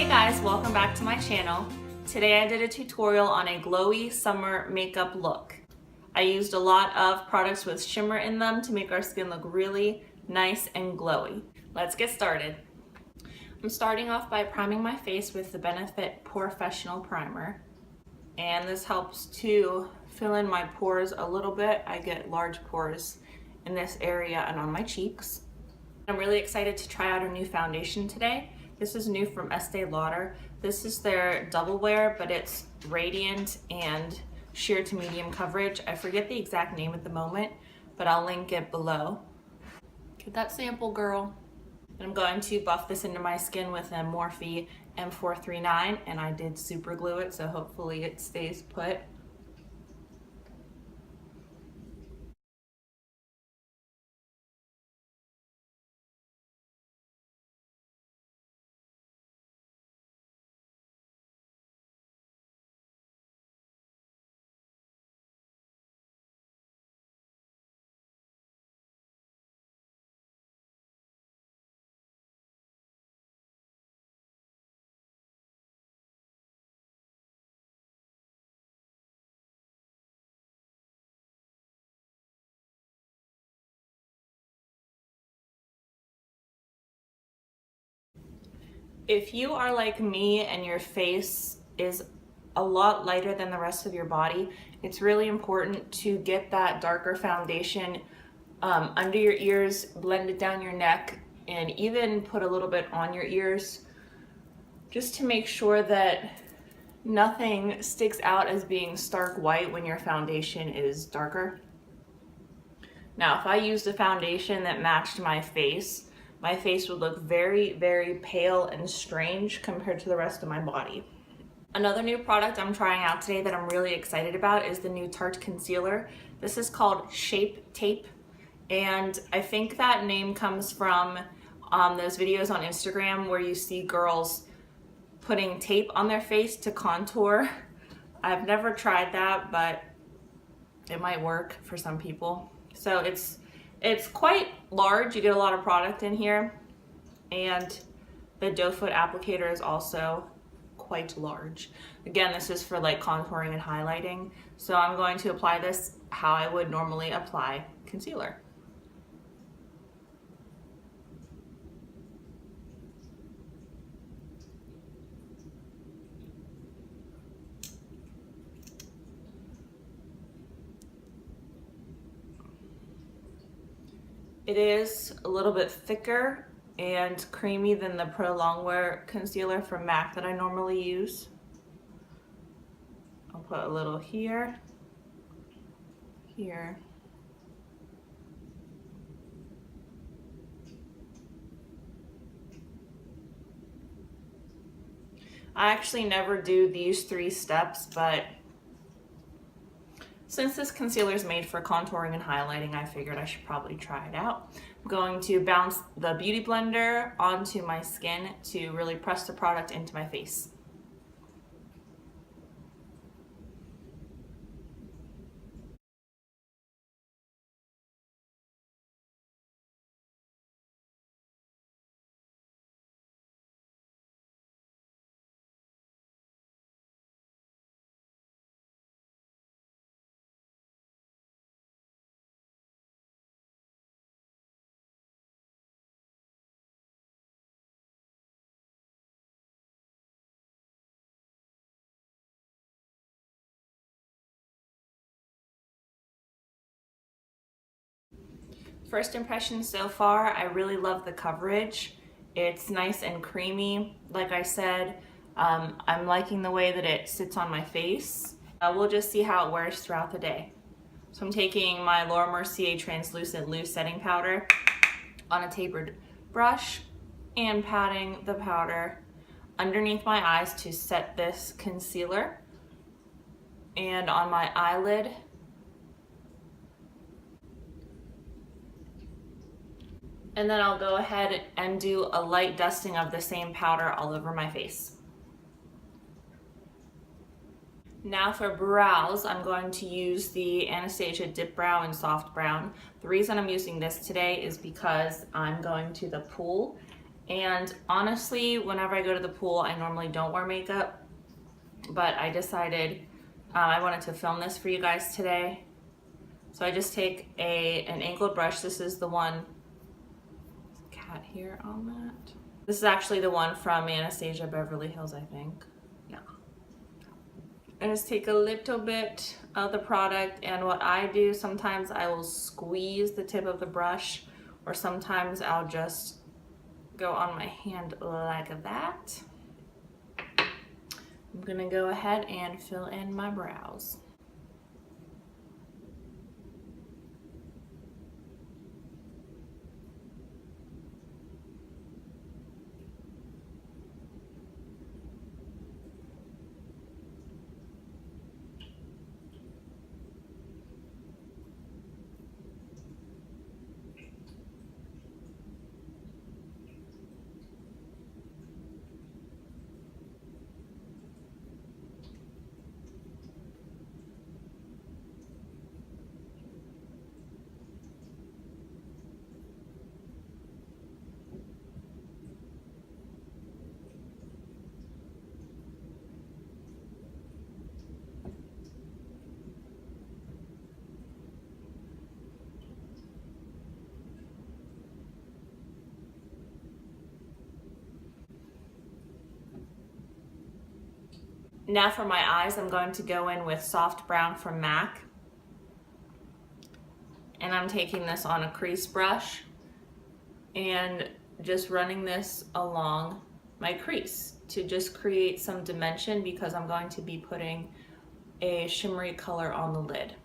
Hey guys, welcome back to my channel. Today I did a tutorial on a glowy summer makeup look. I used a lot of products with shimmer in them to make our skin look really nice and glowy. Let's get started. I'm starting off by priming my face with the Benefit Porefessional primer. And this helps to fill in my pores a little bit. I get large pores in this area and on my cheeks. I'm really excited to try out a new foundation today. This is new from Estee Lauder. This is their double wear, but it's radiant and sheer to medium coverage. I forget the exact name at the moment, but I'll link it below. Get that sample, girl. And I'm going to buff this into my skin with a Morphe M439, and I did super glue it, so hopefully it stays put. If you are like me and your face is a lot lighter than the rest of your body, it's really important to get that darker foundation under your ears, blend it down your neck, and even put a little bit on your ears, just to make sure that nothing sticks out as being stark white when your foundation is darker. Now, if I used a foundation that matched my face would look very, very pale and strange compared to the rest of my body. Another new product I'm trying out today that I'm really excited about is the new Tarte concealer. This is called Shape Tape, and I think that name comes from those videos on Instagram where you see girls putting tape on their face to contour. I've never tried that, but it might work for some people. So it's quite large. You get a lot of product in here, and the doe foot applicator is also quite large. Again, this is for like contouring and highlighting. So I'm going to apply this how I would normally apply concealer. It is a little bit thicker and creamy than the Pro Longwear concealer from MAC that I normally use. I'll put a little here, here. I actually never do these 3 steps, but since this concealer is made for contouring and highlighting, I figured I should probably try it out. I'm going to bounce the Beauty Blender onto my skin to really press the product into my face. First impression so far, I really love the coverage. It's nice and creamy. Like I said, I'm liking the way that it sits on my face. We'll just see how it wears throughout the day. So I'm taking my Mercier Translucent Loose Setting Powder on a tapered brush and patting the powder underneath my eyes to set this concealer, and on my eyelid. And then I'll go ahead and do a light dusting of the same powder all over my face. Now for brows, I'm going to use the Anastasia Dip Brow in Soft Brown. The reason I'm using this today is because I'm going to the pool And honestly, whenever I go to the pool, I normally don't wear makeup, but I decided I wanted to film this for you guys today. So I just take an angled brush. This is the one, cat hair on that. This is actually the one from Anastasia Beverly Hills, I think. Yeah. And just take a little bit of the product, and what I do, sometimes I will squeeze the tip of the brush, or sometimes I'll just go on my hand like that. I'm gonna go ahead and fill in my brows. Now for my eyes, I'm going to go in with Soft Brown from MAC. And I'm taking this on a crease brush and just running this along my crease to just create some dimension, because I'm going to be putting a shimmery color on the lid.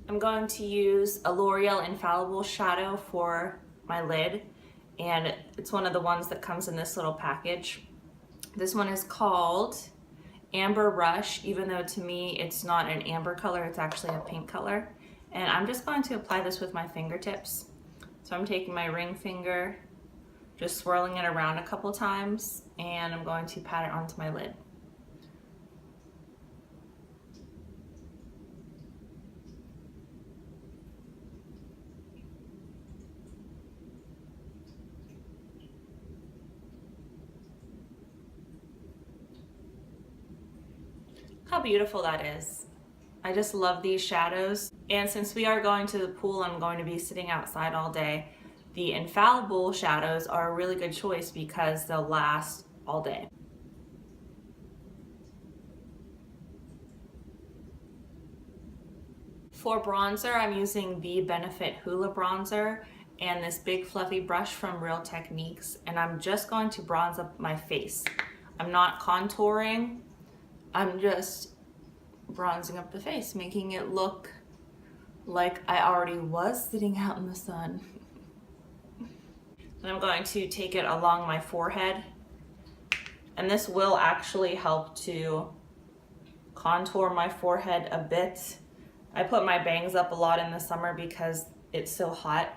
I'm going to use a L'Oreal Infallible shadow for my lid, and it's one of the ones that comes in this little package. This one is called Amber Rush, even though to me it's not an amber color, it's actually a pink color. And I'm just going to apply this with my fingertips. So I'm taking my ring finger, just swirling it around a couple times, and I'm going to pat it onto my lid. How beautiful that is. I just love these shadows. And since we are going to the pool, I'm going to be sitting outside all day, the Infallible shadows are a really good choice because they'll last all day. For bronzer, I'm using the Benefit Hoolah bronzer and this big fluffy brush from Real Techniques, and I'm just going to bronze up my face. I'm not contouring, I'm just bronzing up the face, making it look like I already was sitting out in the sun. And I'm going to take it along my forehead, and this will actually help to contour my forehead a bit. I put my bangs up a lot in the summer because it's so hot.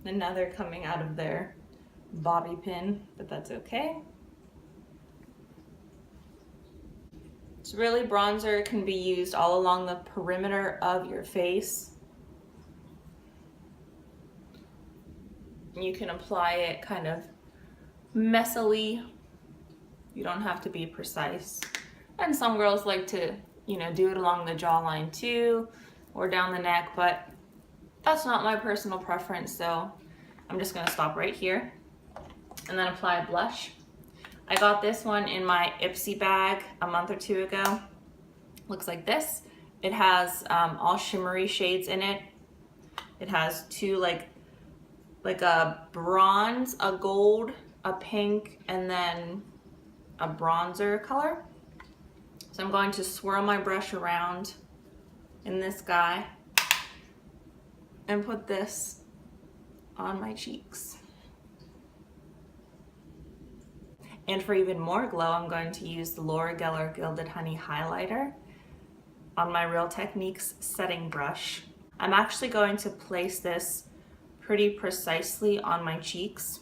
And now they're coming out of their bobby pin, but that's okay. It's really, bronzer can be used all along the perimeter of your face. You can apply it kind of messily. You don't have to be precise. And some girls like to, you know, do it along the jawline too, or down the neck, but that's not my personal preference, so I'm just gonna stop right here and then apply a blush. I got this one in my Ipsy bag a month or two ago. Looks like this. It has all shimmery shades in it. It has two like a bronze, a gold, a pink, and then a bronzer color. So I'm going to swirl my brush around in this guy and put this on my cheeks. And for even more glow, I'm going to use the Gellar Gilded Honey Highlighter on my Real Techniques setting brush. I'm actually going to place this pretty precisely on my cheeks.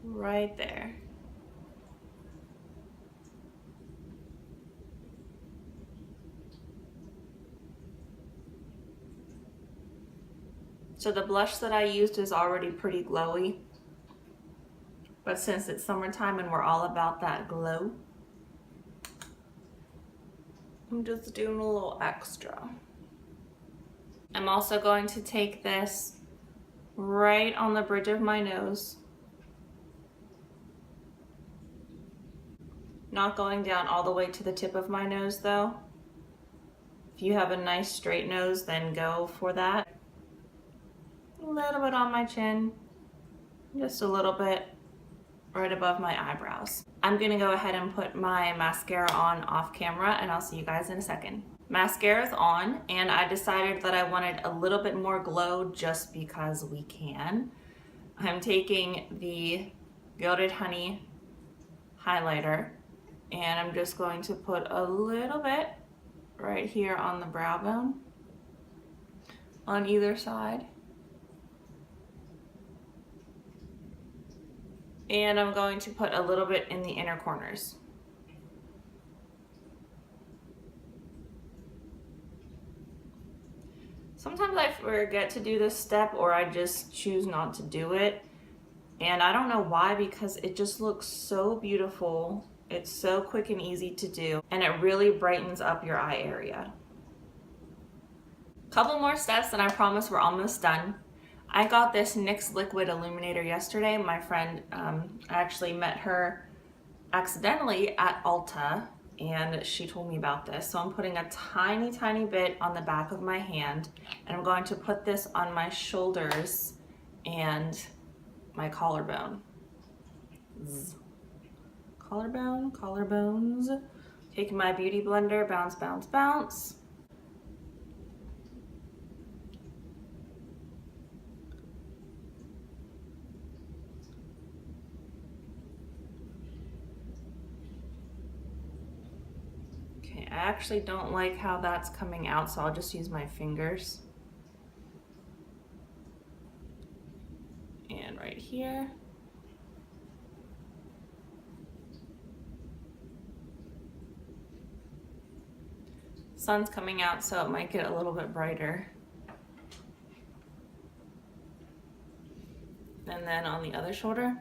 right there. So the blush that I used is already pretty glowy, but since it's summertime and we're all about that glow, I'm just doing a little extra. I'm also going to take this right on the bridge of my nose. Not going down all the way to the tip of my nose though. If you have a nice straight nose, then go for that. A little bit on my chin, just a little bit right above my eyebrows. I'm gonna go ahead and put my mascara on off camera and I'll see you guys in a second. Mascara's on and I decided that I wanted a little bit more glow just because we can. I'm taking the Gilded Honey highlighter and I'm just going to put a little bit right here on the brow bone on either side. And I'm going to put a little bit in the inner corners. Sometimes I forget to do this step or I just choose not to do it. And I don't know why, because it just looks so beautiful. It's so quick and easy to do, and it really brightens up your eye area. Couple more steps and I promise we're almost done. I got this NYX Liquid Illuminator yesterday. My friend, I actually met her accidentally at Ulta and she told me about this. So I'm putting a tiny bit on the back of my hand and I'm going to put this on my shoulders and my collarbone. Zzz. Collarbone, collarbones. Taking my beauty blender, bounce, bounce, bounce. Okay, I actually don't like how that's coming out, so I'll just use my fingers. And right here. Sun's coming out, so it might get a little bit brighter. And then on the other shoulder.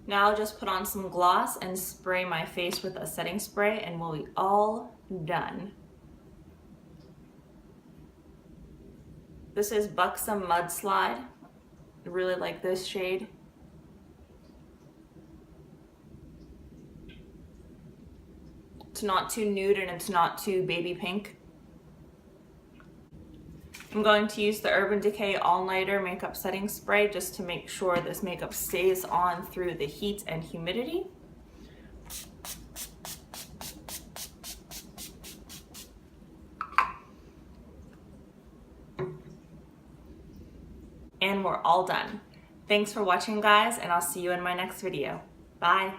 Now I'll just put on some gloss and spray my face with a setting spray and we'll be all done. This is Buxom Mudslide. I really like this shade. It's not too nude and it's not too baby pink. I'm going to use the Urban Decay All Nighter Makeup Setting Spray just to make sure this makeup stays on through the heat and humidity. And we're all done. Thanks for watching, guys, and I'll see you in my next video. Bye.